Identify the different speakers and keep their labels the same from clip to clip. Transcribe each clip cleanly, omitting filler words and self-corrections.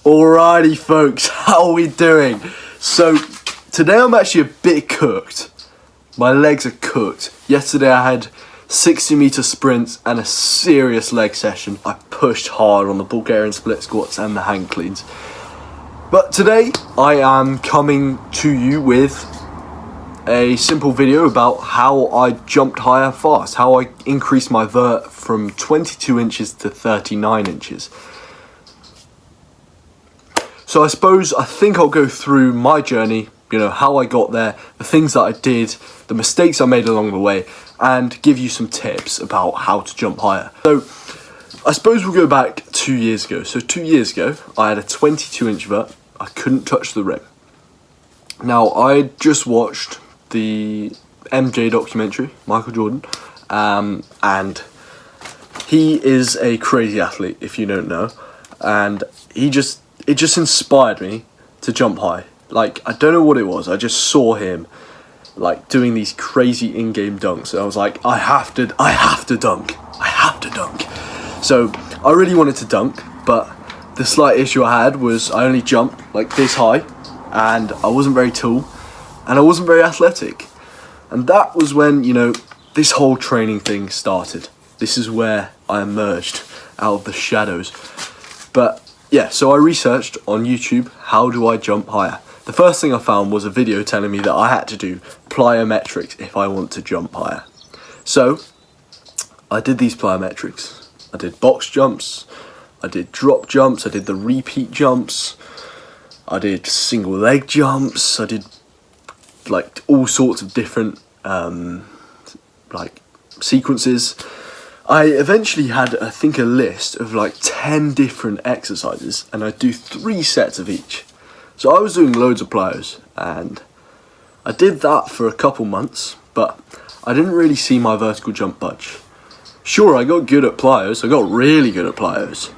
Speaker 1: Alrighty folks, how are we doing? So today I'm actually a bit cooked. My legs are cooked. Yesterday I had 60-meter sprints and a serious leg session. I pushed hard on the Bulgarian split squats and the hang cleans. But today I am coming to you with a simple video about how I jumped higher fast, how I increased my vert from 22 inches to 39 inches. So I think I'll go through my journey, how I got there, the things that I did, the mistakes I made along the way, and give you some tips about how to jump higher. So I suppose we'll go back 2 years ago. So 2 years ago, I had a 22-inch vert. I couldn't touch the rim. Now, I just watched the MJ documentary, Michael Jordan, and he is a crazy athlete, if you don't know, and it just inspired me to jump high. Like, I don't know what it was, I just saw him like doing these crazy in-game dunks, and I was like, I have to dunk. So I really wanted to dunk, but the slight issue I had was I only jumped like this high, and I wasn't very tall, and I wasn't very athletic. And that was when, this whole training thing started. This is where I emerged out of the shadows. But yeah, so I researched on YouTube, how do I jump higher? The first thing I found was a video telling me that I had to do plyometrics if I want to jump higher. So I did these plyometrics. I did box jumps, I did drop jumps, I did the repeat jumps, I did single leg jumps, I did like all sorts of different like sequences. I eventually had, I think, a list of like 10 different exercises, and I'd do 3 sets of each. So I was doing loads of plyos, and I did that for a couple months, but I didn't really see my vertical jump budge. Sure, I got good at plyos, I got really good at plyos,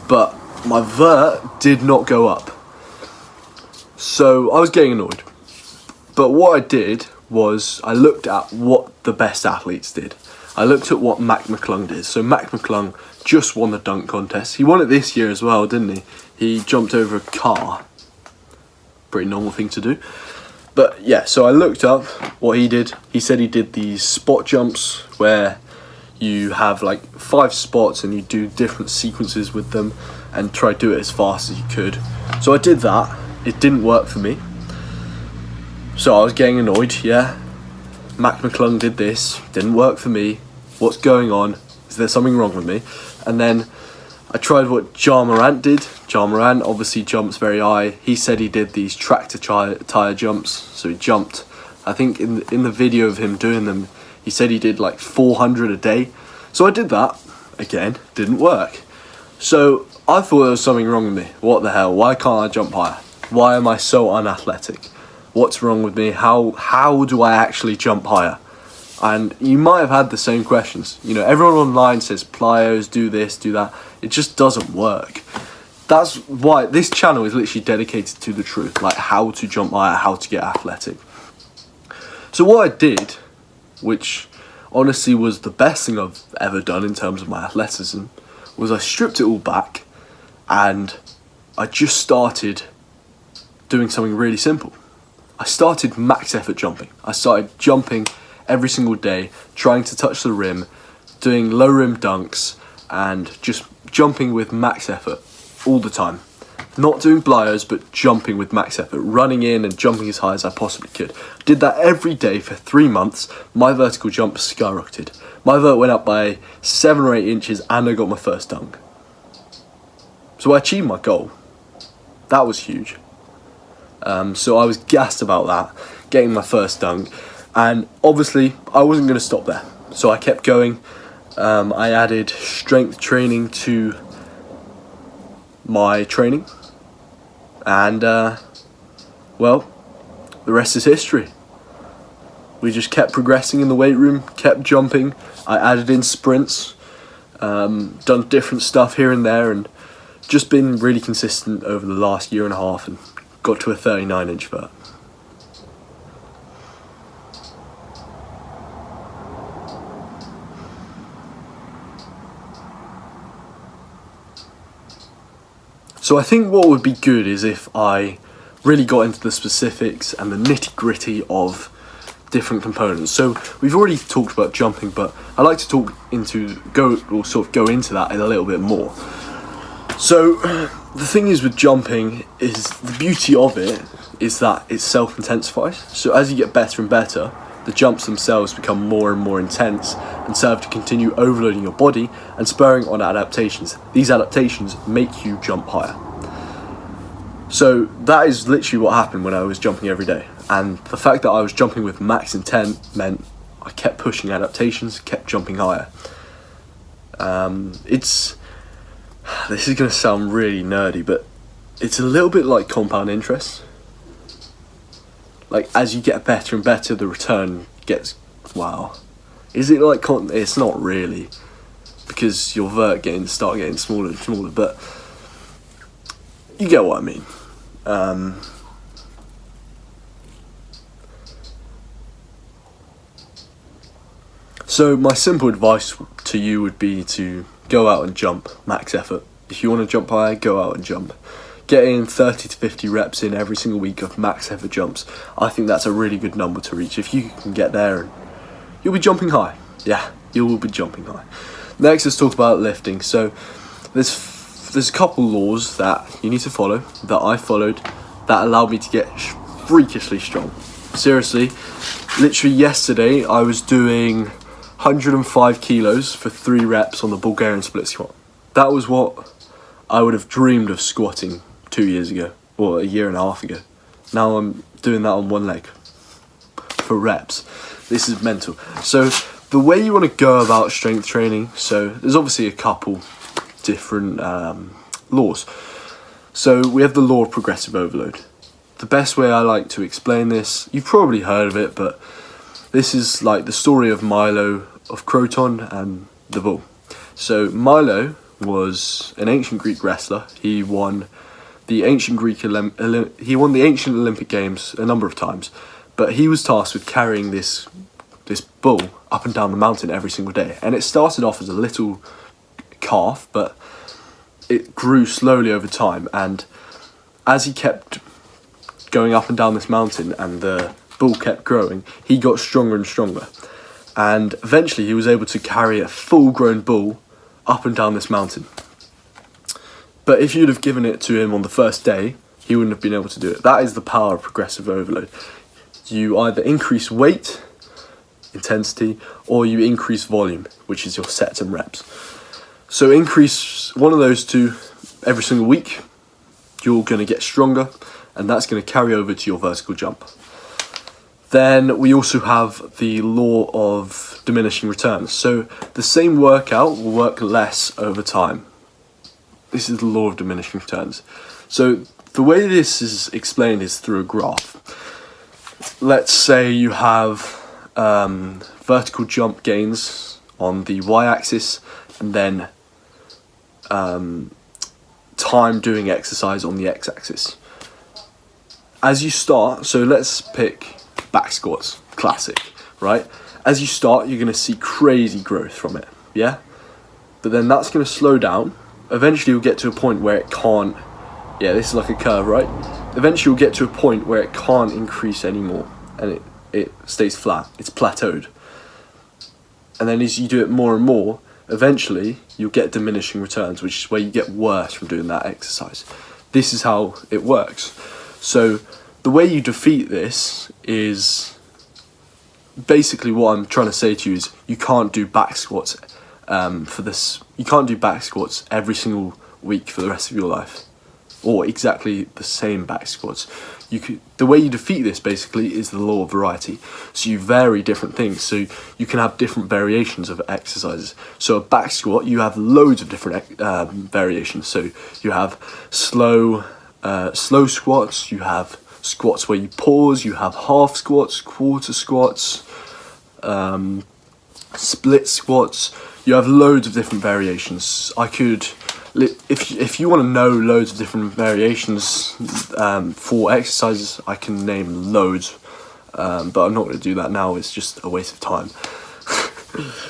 Speaker 1: but my vert did not go up. So I was getting annoyed. But what I did was I looked at what the best athletes did. I looked at what Mac McClung did. So Mac McClung just won the dunk contest. He won it this year as well, didn't he? He jumped over a car. Pretty normal thing to do. But yeah, so I looked up what he did. He said he did these spot jumps where you have like 5 spots and you do different sequences with them and try to do it as fast as you could. So I did that. It didn't work for me. So I was getting annoyed, yeah. Mac McClung did this, didn't work for me. What's going on? Is there something wrong with me? And then I tried what Ja Morant did. Ja Morant obviously jumps very high. He said he did these tractor tire jumps. So he jumped, I think in the video of him doing them, he said he did like 400 a day. So I did that. Again, didn't work. So I thought there was something wrong with me. What the hell? Why can't I jump higher? Why am I so unathletic? What's wrong with me? How do I actually jump higher? And you might have had the same questions. Everyone online says plyos, do this, do that. It just doesn't work. That's why this channel is literally dedicated to the truth, like how to jump higher, how to get athletic. So what I did, which honestly was the best thing I've ever done in terms of my athleticism, was I stripped it all back and I just started doing something really simple. I started max effort jumping. I started jumping every single day, trying to touch the rim, doing low rim dunks, and just jumping with max effort all the time. Not doing plyos, but jumping with max effort, running in and jumping as high as I possibly could. Did that every day for 3 months. My vertical jump skyrocketed. My vert went up by 7 or 8 inches, and I got my first dunk. So I achieved my goal. That was huge. So I was gassed about that, getting my first dunk, and obviously I wasn't going to stop there. So I kept going. I added strength training to my training, and well, the rest is history. We just kept progressing in the weight room, kept jumping. I added in sprints, done different stuff here and there, and just been really consistent over the last year and a half, and got to a 39-inch vert. So I think what would be good is if I really got into the specifics and the nitty-gritty of different components. So we've already talked about jumping, but I like to go into that a little bit more. So the thing is with jumping is the beauty of it is that it self-intensifies. So as you get better and better, the jumps themselves become more and more intense and serve to continue overloading your body and spurring on adaptations. These adaptations make you jump higher. So that is literally what happened when I was jumping every day. And the fact that I was jumping with max intent meant I kept pushing adaptations, kept jumping higher. This is going to sound really nerdy, but it's a little bit like compound interest. Like, as you get better and better, the return gets, wow. Is it like, it's not really, because your vert gains start getting smaller and smaller, but you get what I mean. So my simple advice to you would be to go out and jump, max effort. If you want to jump higher, go out and jump. Get in 30 to 50 reps in every single week of max effort jumps. I think that's a really good number to reach. If you can get there, and you'll be jumping high. Yeah, you will be jumping high. Next, let's talk about lifting. So there's a couple laws that you need to follow, that I followed, that allowed me to get freakishly strong. Seriously, literally yesterday I was doing 105 kilos for 3 reps on the Bulgarian split squat. That was what I would have dreamed of squatting 2 years ago, or a year and a half ago. Now I'm doing that on one leg for reps. This is mental. So the way you want to go about strength training, so there's obviously a couple different laws. So we have the law of progressive overload. The best way I like to explain this, you've probably heard of it, but this is like the story of Milo of Croton and the bull. So Milo was an ancient Greek wrestler. He won the ancient Olympic Games a number of times, but he was tasked with carrying this bull up and down the mountain every single day. And it started off as a little calf, but it grew slowly over time, and as he kept going up and down this mountain and the bull kept growing, he got stronger and stronger, and eventually he was able to carry a full-grown bull up and down this mountain. But if you'd have given it to him on the first day, he wouldn't have been able to do it. That is the power of progressive overload. You either increase weight, intensity, or you increase volume, which is your sets and reps. So increase one of those two every single week, you're going to get stronger, and that's going to carry over to your vertical jump. Then we also have the law of diminishing returns. So the same workout will work less over time. This is the law of diminishing returns. So the way this is explained is through a graph. Let's say you have vertical jump gains on the y-axis, and then time doing exercise on the x-axis. As you start, so let's pick back squats, classic, right? As you start, you're going to see crazy growth from it, yeah? But then that's going to slow down. Eventually you'll get to a point where it can't, yeah, this is like a curve, right? Eventually you'll get to a point where it can't increase anymore, and it stays flat, it's plateaued. And then as you do it more and more, eventually you'll get diminishing returns, which is where you get worse from doing that exercise. This is how it works. So the way you defeat this is, basically what I'm trying to say to you is, you can't do back squats you can't do back squats every single week for the rest of your life, or exactly the same back squats. The way you defeat this basically is the law of variety. So you vary different things, so you can have different variations of exercises. So a back squat, you have loads of different variations. So you have slow squats, you have squats where you pause, you have half squats, quarter squats, split squats. You have loads of different variations. If you want to know loads of different variations for exercises, I can name loads, but I'm not going to do that now. It's just a waste of time.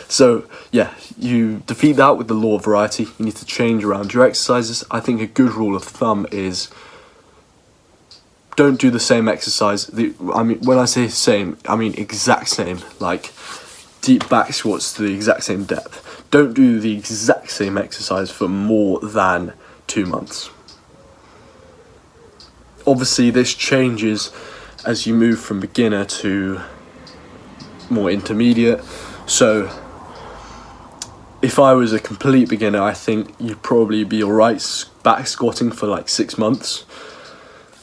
Speaker 1: So yeah, you defeat that with the law of variety. You need to change around your exercises. I think a good rule of thumb is don't do the same exercise. I mean, when I say same, I mean exact same. Like deep back squats to the exact same depth. Don't do the exact same exercise for more than 2 months. Obviously, this changes as you move from beginner to more intermediate. So if I was a complete beginner, I think you'd probably be alright back squatting for like 6 months.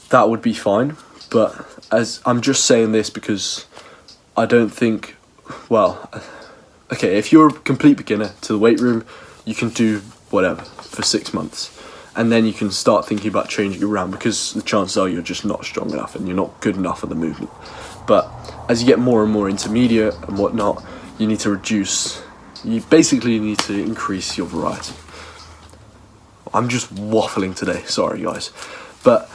Speaker 1: That would be fine. But as I'm just saying this because I don't think, well, okay, if you're a complete beginner to the weight room, you can do whatever for 6 months. And then you can start thinking about changing it around, because the chances are you're just not strong enough and you're not good enough at the movement. But as you get more and more intermediate and whatnot, you need to reduce, you basically need to increase your variety. I'm just waffling today, sorry guys. But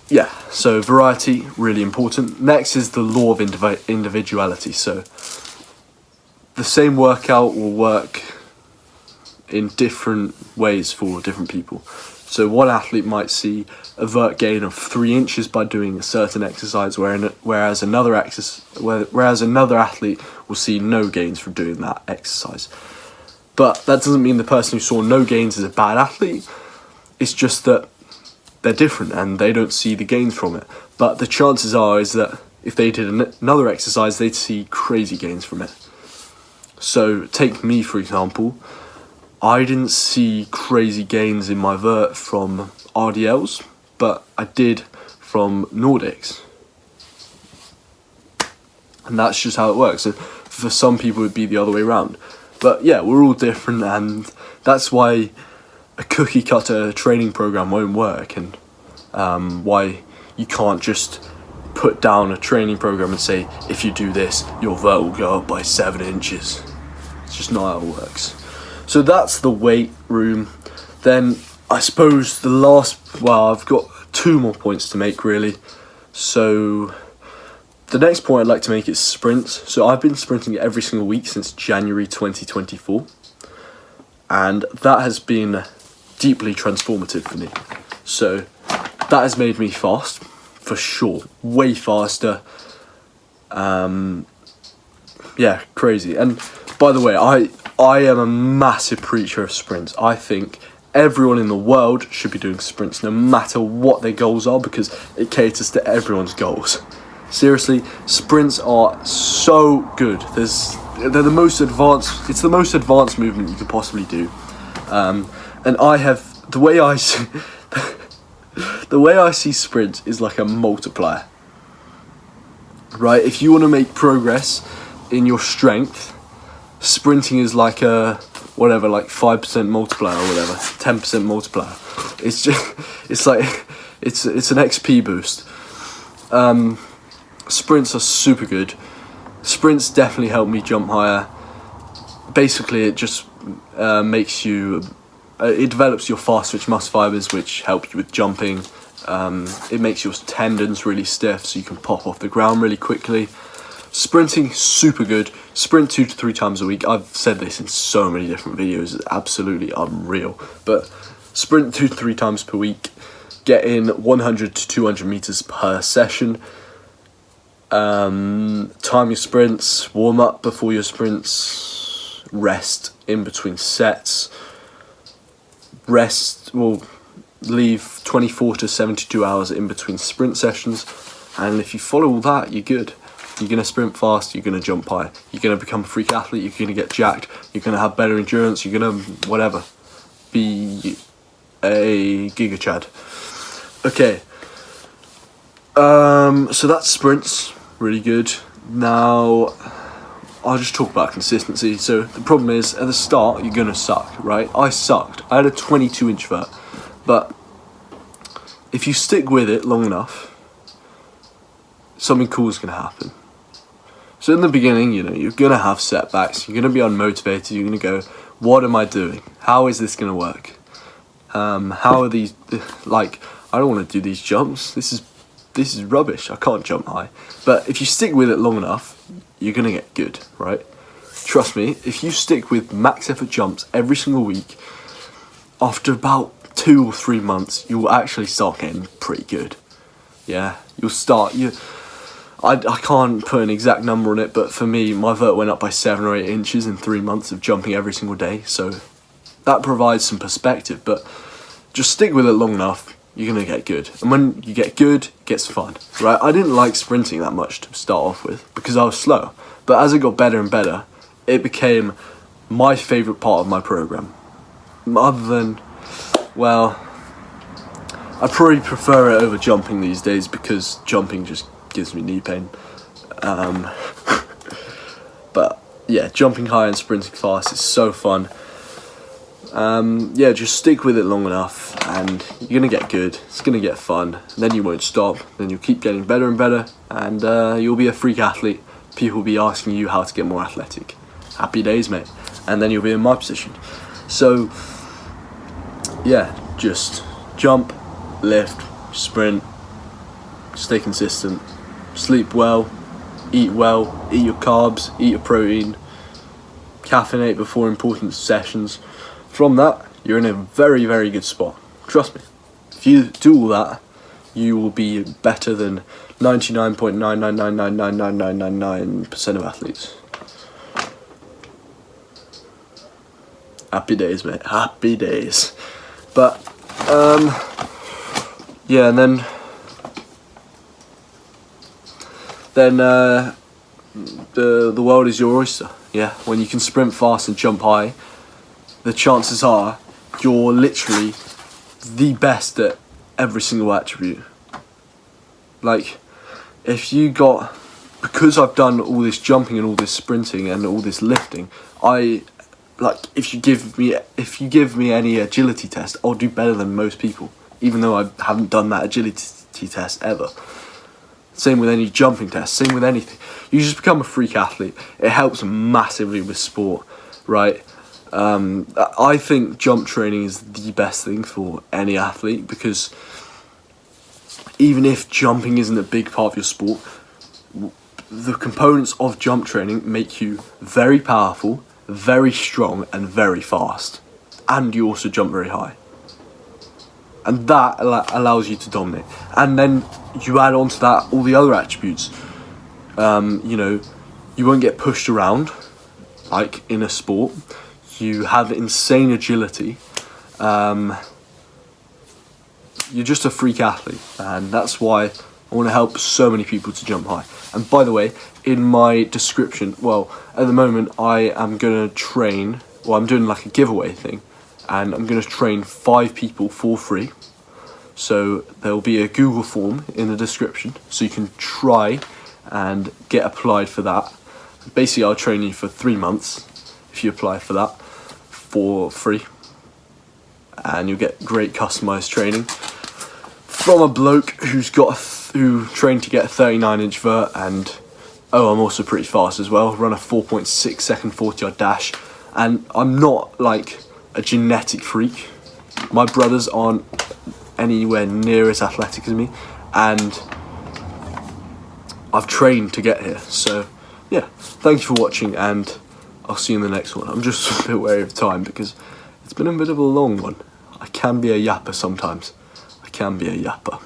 Speaker 1: yeah, so variety, really important. Next is the law of individuality. So the same workout will work in different ways for different people. So one athlete might see a vert gain of 3 inches by doing a certain exercise, whereas another athlete will see no gains from doing that exercise. But that doesn't mean the person who saw no gains is a bad athlete. It's just that they're different and they don't see the gains from it. But the chances are is that if they did another exercise, they'd see crazy gains from it. So take me, for example. I didn't see crazy gains in my vert from RDLs, but I did from Nordics. And that's just how it works. And for some people it'd be the other way around. But yeah, we're all different, and that's why a cookie cutter training program won't work, and why you can't just put down a training program and say, if you do this, your vert will go up by 7 inches. It's just not how it works. So that's the weight room. Then I suppose the last, well, I've got 2 more points to make really. So the next point I'd like to make is sprints. So I've been sprinting every single week since January 2024. And that has been deeply transformative for me. So that has made me fast, for sure. Way faster. Yeah, crazy. And by the way, I am a massive preacher of sprints. I think everyone in the world should be doing sprints, no matter what their goals are, because it caters to everyone's goals. Seriously, sprints are so good. They're the most advanced. It's the most advanced movement you could possibly do. And I have the way I see, the way I see sprints is like a multiplier. Right? If you want to make progress in your strength, sprinting is like a whatever, like 5% multiplier or whatever, 10% multiplier. It's just, it's like, it's an XP boost. Sprints are super good. Sprints definitely help me jump higher. Basically, it just makes you, it develops your fast twitch muscle fibers, which help you with jumping. It makes your tendons really stiff, so you can pop off the ground really quickly. Sprinting, super good. Sprint 2 to 3 times a week. I've said this in so many different videos. It's absolutely unreal. But sprint 2 to 3 times per week. Get in 100 to 200 meters per session. Time your sprints. Warm up before your sprints. Rest in between sets. Leave 24 to 72 hours in between sprint sessions. And if you follow all that, you're good. You're going to sprint fast, you're going to jump high, you're going to become a freak athlete, you're going to get jacked, you're going to have better endurance, you're going to, whatever, be a Giga Chad. Okay, so that's sprints, really good. Now, I'll just talk about consistency. So the problem is, at the start, you're going to suck, right? I sucked. I had a 22-inch vert, but if you stick with it long enough, something cool is going to happen. So in the beginning, you're going to have setbacks, you're going to be unmotivated, you're going to go, what am I doing? How is this going to work? How are these, like, I don't want to do these jumps, this is rubbish, I can't jump high. But if you stick with it long enough, you're going to get good, right? trust me, if you stick with max effort jumps every single week, after about 2 or 3 months, you'll actually start getting pretty good. Yeah, I can't put an exact number on it, but for me, my vert went up by 7 or 8 inches in 3 months of jumping every single day, so that provides some perspective. But just stick with it long enough, you're gonna get good. And when you get good, it gets fun, right? I didn't like sprinting that much to start off with because I was slow, but as it got better and better, it became my favourite part of my program. Other than, well, I probably prefer it over jumping these days because jumping just gives me knee pain. But yeah, jumping high and sprinting fast is so fun. Yeah, just stick with it long enough and you're gonna get good. It's gonna get fun. And then you won't stop. Then you'll keep getting better and better, and you'll be a freak athlete. People will be asking you how to get more athletic. Happy days, mate. And then you'll be in my position. So yeah, just jump, lift, sprint, stay consistent, sleep well, eat your carbs, eat your protein, caffeinate before important sessions. From that, you're in a very, very good spot. Trust me. If you do all that, you will be better than 99.999999999% of athletes. Happy days, mate. Happy days. But yeah, and then the world is your oyster. Yeah, when you can sprint fast and jump high, the chances are you're literally the best at every single attribute. Like, because I've done all this jumping and all this sprinting and all this lifting, if you give me any agility test, I'll do better than most people, even though I haven't done that agility test ever. Same with any jumping test, same with anything. You just become a freak athlete. It helps massively with sport, right? I think jump training is the best thing for any athlete, because even if jumping isn't a big part of your sport, the components of jump training make you very powerful, very strong, and very fast. And you also jump very high. And that allows you to dominate. And then you add on to that all the other attributes. You won't get pushed around like in a sport. You have insane agility. You're just a freak athlete, and that's why I want to help so many people to jump high. And by the way, in my description, well, at the moment I am going to train, I'm doing like a giveaway thing, and I'm going to train 5 people for free. So there will be a Google form in the description, so you can try and get applied for that. Basically, I'll train you for 3 months if you apply for that for free, and you'll get great customized training from a bloke who trained to get a 39-inch vert, and I'm also pretty fast as well. Run a 4.6 second 40-yard dash, and I'm not like a genetic freak. My brothers aren't anywhere near as athletic as me, and I've trained to get here. So yeah, thank you for watching, and I'll see you in the next one. I'm just a bit wary of time because it's been a bit of a long one. I can be a yapper sometimes. I can be a yapper.